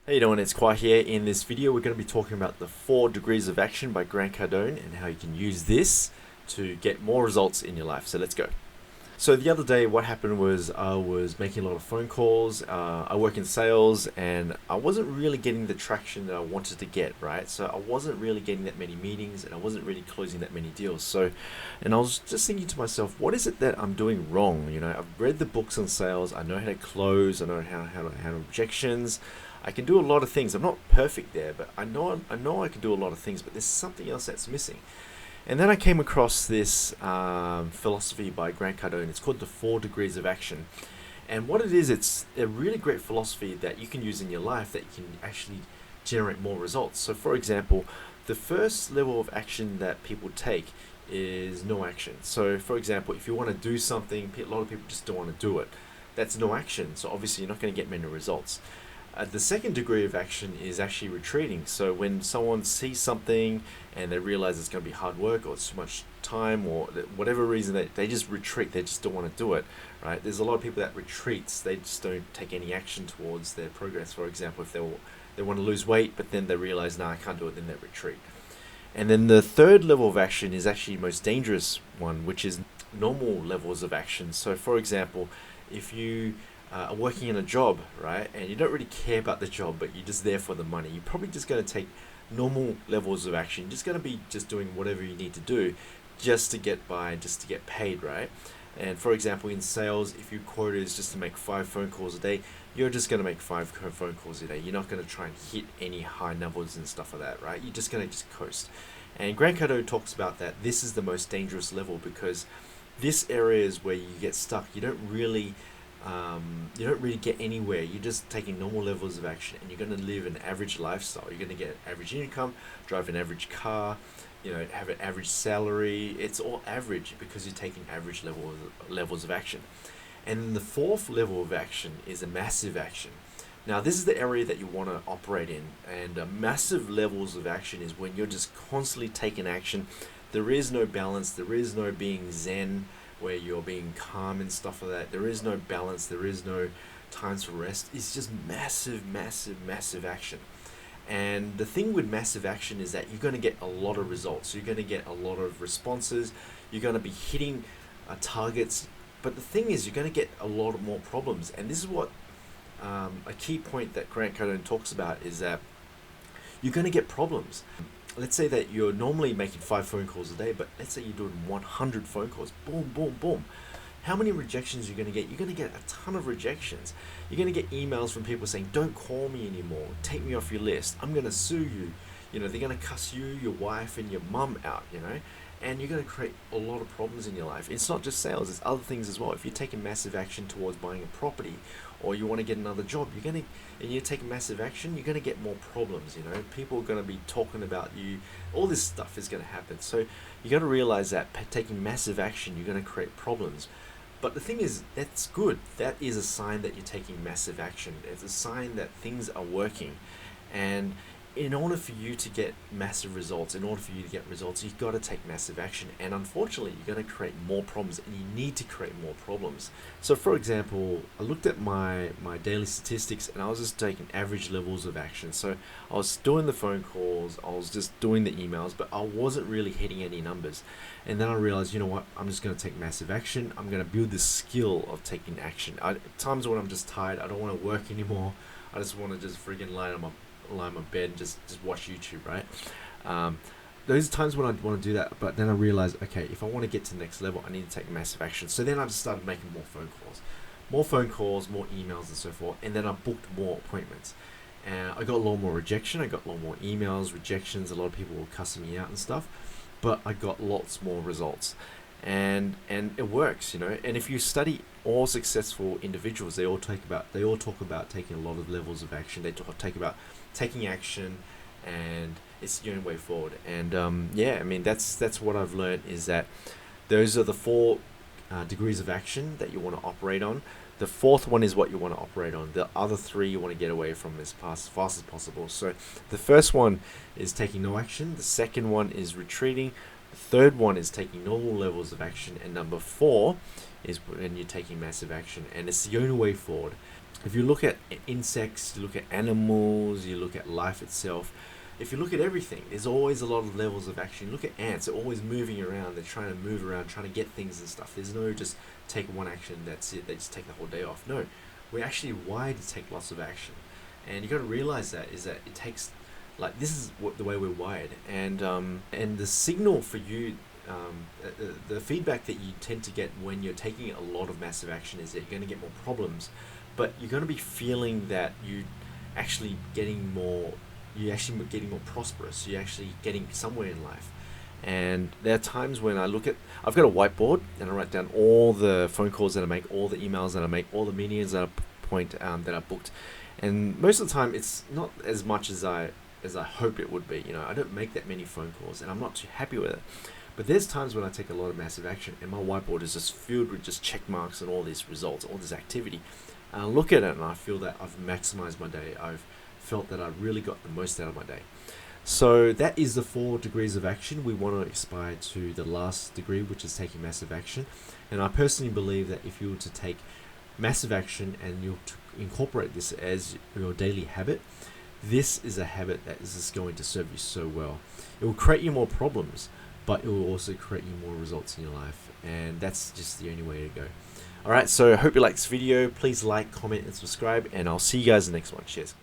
How you doing? It's Khoa here. In this video, we're going to be talking about the 4 degrees of action by Grant Cardone and how you can use this to get more results in your life. So let's go. So the other day, what happened was I was making a lot of phone calls. I work in sales, and I wasn't really getting the traction that I wanted to get, right? So I wasn't really getting that many meetings, and I wasn't really closing that many deals. And I was just thinking to myself, what is it that I'm doing wrong? I've read the books on sales. I know how to close. I know how to handle objections. I can do a lot of things. I'm not perfect there, but I know I can do a lot of things. But there's something else that's missing. And then I came across this philosophy by Grant Cardone. It's called the 4 degrees of action. And what it is, it's a really great philosophy that you can use in your life that you can actually generate more results. So for example, the first level of action that people take is no action. So for example, if you want to do something, a lot of people just don't want to do it. That's no action. So obviously you're not going to get many results. The second degree of action is actually retreating. So when someone sees something and they realize it's going to be hard work or it's too much time or whatever reason, they just retreat. They just don't want to do it, right? There's a lot of people that retreats. They just don't take any action towards their progress. For example, if they want to lose weight, but then they realize, no, I can't do it, then they retreat. And then the third level of action is actually the most dangerous one, which is normal levels of action. So for example, if you are working in a job, right, and you don't really care about the job, but you're just there for the money, you're probably just going to take normal levels of action. You're just going to be just doing whatever you need to do just to get by, just to get paid, right? And for example, in sales, if your quota is just to make 5 phone calls a day, you're just going to make 5 phone calls a day. You're not going to try and hit any high numbers and stuff like that, right? You're just going to just coast. And Grant Cardone talks about that this is the most dangerous level because this area is where you get stuck. You don't really get anywhere. You're just taking normal levels of action, and you're going to live an average lifestyle. You're going to get average income, drive an average car, have an average salary. It's all average because you're taking average levels of action. And then the fourth level of action is a massive action. Now, this is the area that you want to operate in, and massive levels of action is when you're just constantly taking action. There is no balance. There is no being zen, where you're being calm and stuff like that. There is no balance. There is no times for rest. It's just massive action. And the thing with massive action is that you're going to get a lot of results. You're going to get a lot of responses. You're going to be hitting targets. But the thing is, you're going to get a lot more problems. And this is what a key point that Grant Cardone talks about is that you're going to get problems. Let's say that you're normally making 5 phone calls a day, but let's say you're doing 100 phone calls. Boom, boom, boom. How many rejections are you going to get? You're going to get a ton of rejections. You're going to get emails from people saying, don't call me anymore. Take me off your list. I'm going to sue you. They're going to cuss you, your wife, and your mum out, and you're going to create a lot of problems in your life. It's not just sales, it's other things as well. If you're taking massive action towards buying a property or you want to get another job, and you're taking massive action, you're going to get more problems. People are going to be talking about you. All this stuff is going to happen. So you got to realize that taking massive action, you're going to create problems. But the thing is, that's good. That is a sign that you're taking massive action. It's a sign that things are working. And in order for you to get massive results, you've got to take massive action. And unfortunately, you're going to create more problems, and you need to create more problems. So for example, I looked at my daily statistics, and I was just taking average levels of action. So I was doing the phone calls, I was just doing the emails, but I wasn't really hitting any numbers. And then I realized, you know what, I'm just going to take massive action. I'm going to build the skill of taking action. At times when I'm just tired, I don't want to work anymore. I just want to just friggin' lie on my bed and just watch YouTube, right? Those times when I want to do that, but then I realized, okay, if I want to get to the next level, I need to take massive action. So then I just started making more phone calls, more emails and so forth, and then I booked more appointments. And I got a lot more rejection, I got a lot more emails, rejections, a lot of people were cussing me out and stuff, but I got lots more results. And it works, and if you study all successful individuals, they all talk about taking a lot of levels of action. They talk about taking action, and it's the only way forward. And that's what I've learned, is that those are the 4 degrees of action that you want to operate on. The fourth one is what you want to operate on. The other 3 you want to get away from as fast as possible. So the first one is taking no action. The second one is retreating. The third one is taking normal levels of action. And number 4 is when you're taking massive action. And it's the only way forward. If you look at insects, you look at animals, you look at life itself, if you look at everything, there's always a lot of levels of action. You look at ants, they're always moving around, they're trying to move around, trying to get things and stuff. There's no just take one action, that's it, they just take the whole day off. No, we're actually wired to take lots of action. And you got to realize that is that it takes, like, this is the way we're wired. And the signal for you, the feedback that you tend to get when you're taking a lot of massive action is that you're going to get more problems, but you're going to be feeling that you're actually getting more prosperous, you're actually getting somewhere in life. And there are times when I've got a whiteboard and I write down all the phone calls that I make, all the emails that I make, all the meetings that I booked. And most of the time it's not as much as I hope it would be. I don't make that many phone calls and I'm not too happy with it. But there's times when I take a lot of massive action and my whiteboard is just filled with just check marks and all these results, all this activity. And I look at it and I feel that I've maximized my day. I've felt that I really got the most out of my day. So that is the 4 degrees of action. We want to aspire to the last degree, which is taking massive action. And I personally believe that if you were to take massive action and you incorporate this as your daily habit, this is a habit that is just going to serve you so well. It will create you more problems, but it will also create you more results in your life. And that's just the only way to go. Alright, so I hope you like this video. Please like, comment, and subscribe, and I'll see you guys in the next one. Cheers.